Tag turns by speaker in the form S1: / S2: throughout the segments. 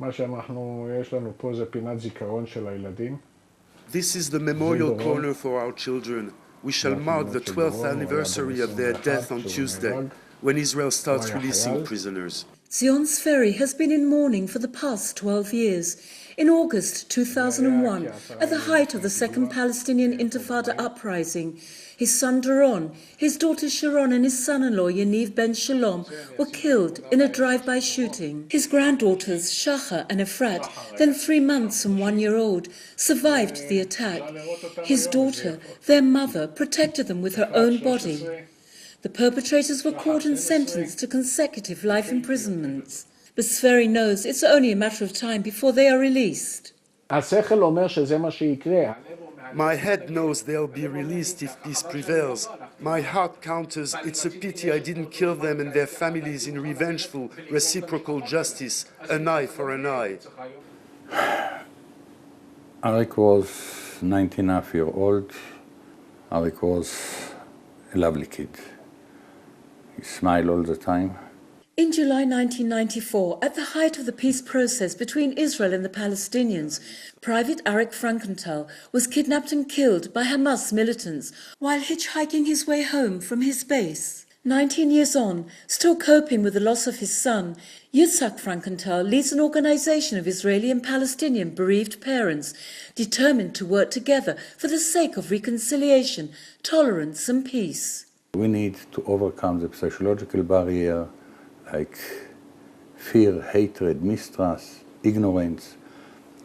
S1: מה שאנחנו, יש לנו פה זה פינת זיכרון של הילדים.
S2: This is the memorial corner for our children. We shall mark the 12th anniversary of their death on Tuesday, when Israel starts releasing prisoners.
S3: Zion's Ferry has been in mourning for the past 12 years. In August 2001, at the height of the Second Palestinian Intifada uprising, his son Doron, his daughter Sharon and his son-in-law Yaniv ben Shalom were killed in a drive-by shooting. His granddaughters Shachar and Efrat, then 3 months and 1 year old, survived the attack. His daughter, their mother, protected them with her own body. The perpetrators were caught and sentenced to consecutive life imprisonments. But Sferi knows it's only a matter of time before they are released.
S2: My head knows they'll be released if peace prevails. My heart counters it's a pity I didn't kill them and their families in revengeful, reciprocal justice, an eye for an eye.
S4: Arik was 19.5-year-old. Arik was a lovely kid. He smiled all the time.
S3: In July 1994, at the height of the peace process between Israel and the Palestinians, Private Arik Frankenthal was kidnapped and killed by Hamas militants while hitchhiking his way home from his base. 19 years on, still coping with the loss of his son, Yitzhak Frankenthal leads an organization of Israeli and Palestinian bereaved parents determined to work together for the sake of reconciliation, tolerance and peace.
S4: We need to overcome the psychological barrier like fear, hatred, mistrust, ignorance,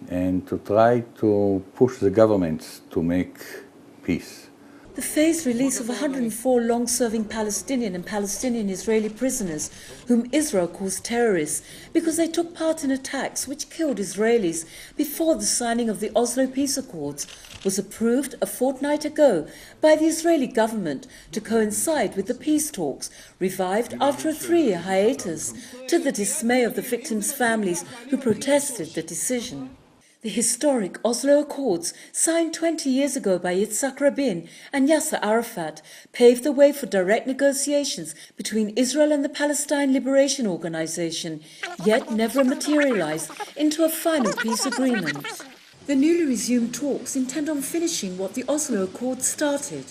S4: and to try to push the governments to make peace.
S3: The phased release of 104 long-serving Palestinian and Palestinian-Israeli prisoners, whom Israel calls terrorists because they took part in attacks which killed Israelis before the signing of the Oslo Peace Accords, was approved a fortnight ago by the Israeli government to coincide with the peace talks, revived after a 3-year hiatus, to the dismay of the victims' families who protested the decision. The historic Oslo Accords, signed 20 years ago by Yitzhak Rabin and Yasser Arafat, paved the way for direct negotiations between Israel and the Palestine Liberation Organization, yet never materialized into a final peace agreement. The newly resumed talks intend on finishing what the Oslo Accords started.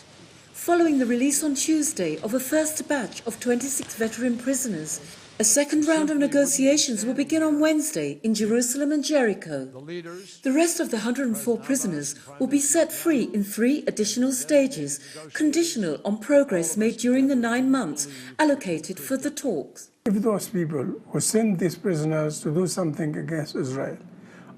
S3: Following the release on Tuesday of a first batch of 26 veteran prisoners, a second round of negotiations will begin on Wednesday in Jerusalem and Jericho. The rest of the 104 prisoners will be set free in 3 additional stages, conditional on progress made during the 9 months allocated for the talks.
S5: If those people who sent these prisoners to do something against Israel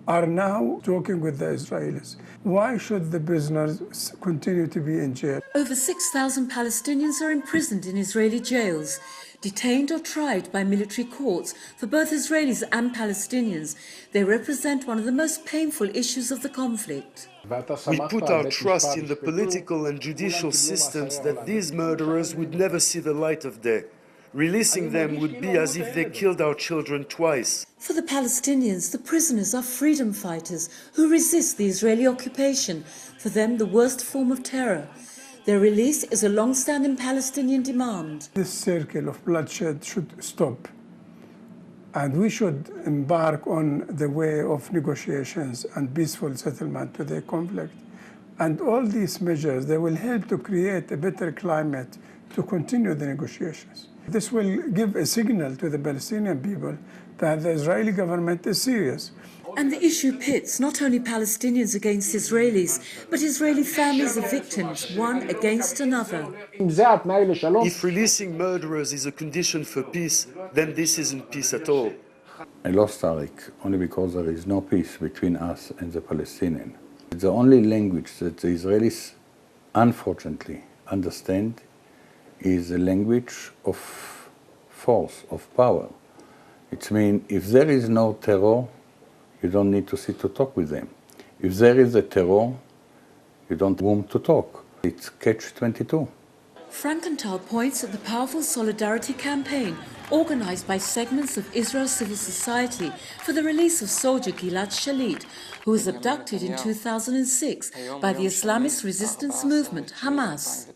S5: are now talking with the Israelis, why should the prisoners continue to be in jail?
S3: Over 6,000 Palestinians are imprisoned in Israeli jails, detained or tried by military courts. For both Israelis and Palestinians, they represent one of the most painful issues of the conflict.
S2: We put our trust in the political and judicial systems that these murderers would never see the light of day. Releasing them would be as if they killed our children twice.
S3: For the Palestinians, the prisoners are freedom fighters who resist the Israeli occupation, for them the worst form of terror. Their release is a long-standing Palestinian demand.
S5: This circle of bloodshed should stop, and we should embark on the way of negotiations and peaceful settlement to the conflict. And all these measures, they will help to create a better climate to continue the negotiations. This will give a signal to the Palestinian people that the Israeli government is serious.
S3: And the issue pits not only Palestinians against Israelis, but Israeli families of victims, one against another.
S2: If releasing murderers is a condition for peace, then this isn't peace at all.
S4: I lost Arik only because there is no peace between us and the Palestinians. The only language that the Israelis, unfortunately, understand is the language of force, of power. It means if there is no terror, you don't need to sit to talk with them. If there is a terror, you don't want to talk. It's catch-22.
S3: Frankenthal points at the powerful solidarity campaign organized by segments of Israel's civil society for the release of soldier Gilad Shalit, who was abducted in 2006 by the Islamist resistance movement Hamas.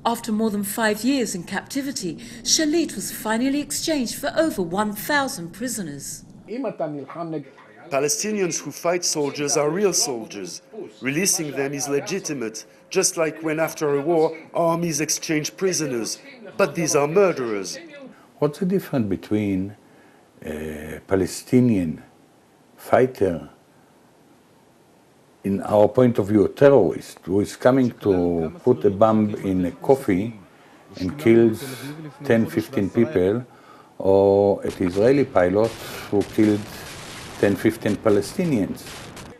S3: After more than 5 years in captivity, Shalit was finally exchanged for over 1,000 prisoners.
S1: אם אתה נלחם נגד...
S2: Palestinians who fight soldiers are real soldiers. Releasing them is legitimate, just like when after a war armies exchange prisoners. But these are murderers.
S4: What's the difference between a Palestinian fighter, in our point of view, a terrorist, who is coming to put a bomb in a coffee and kills 10-15 people, or an Israeli pilot who killed 10-15 Palestinians?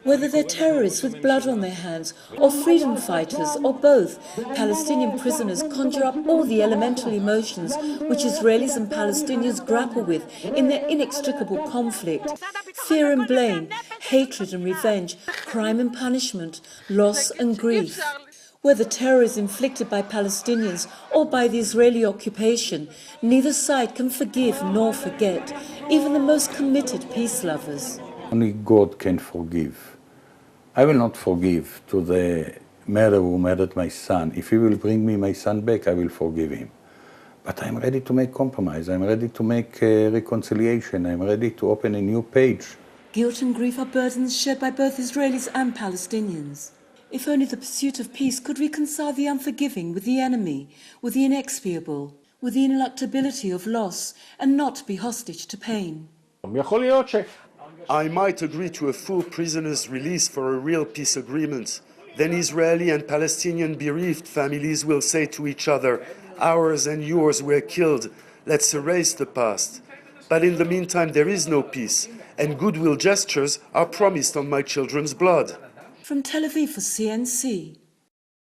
S3: Whether they're terrorists with blood on their hands, or freedom fighters, or both, Palestinian prisoners conjure up all the elemental emotions which Israelis and Palestinians grapple with in their inextricable conflict. Fear and blame, hatred and revenge, crime and punishment, loss and grief. Whether terror is inflicted by Palestinians or by the Israeli occupation, neither side can forgive nor forget, even the most committed peace lovers.
S4: Only God can forgive. I will not forgive to the murderer who murdered my son. If he will bring me my son back, I will forgive him. But I'm ready to make compromise. I'm ready to make reconciliation. I'm ready to open a new page.
S3: Guilt and grief are burdens shared by both Israelis and Palestinians. If only the pursuit of peace could reconcile the unforgiving with the enemy, with the inexpiable, with the ineluctability of loss, and not be hostage to pain.
S1: יכול להיות ש...
S2: I might agree to a full prisoners' release for a real peace agreement. Then Israeli and Palestinian bereaved families will say to each other, ours and yours were killed, let's erase the past. But in the meantime, there is no peace, and goodwill gestures are promised on my children's blood.
S3: From Tel Aviv for CNC,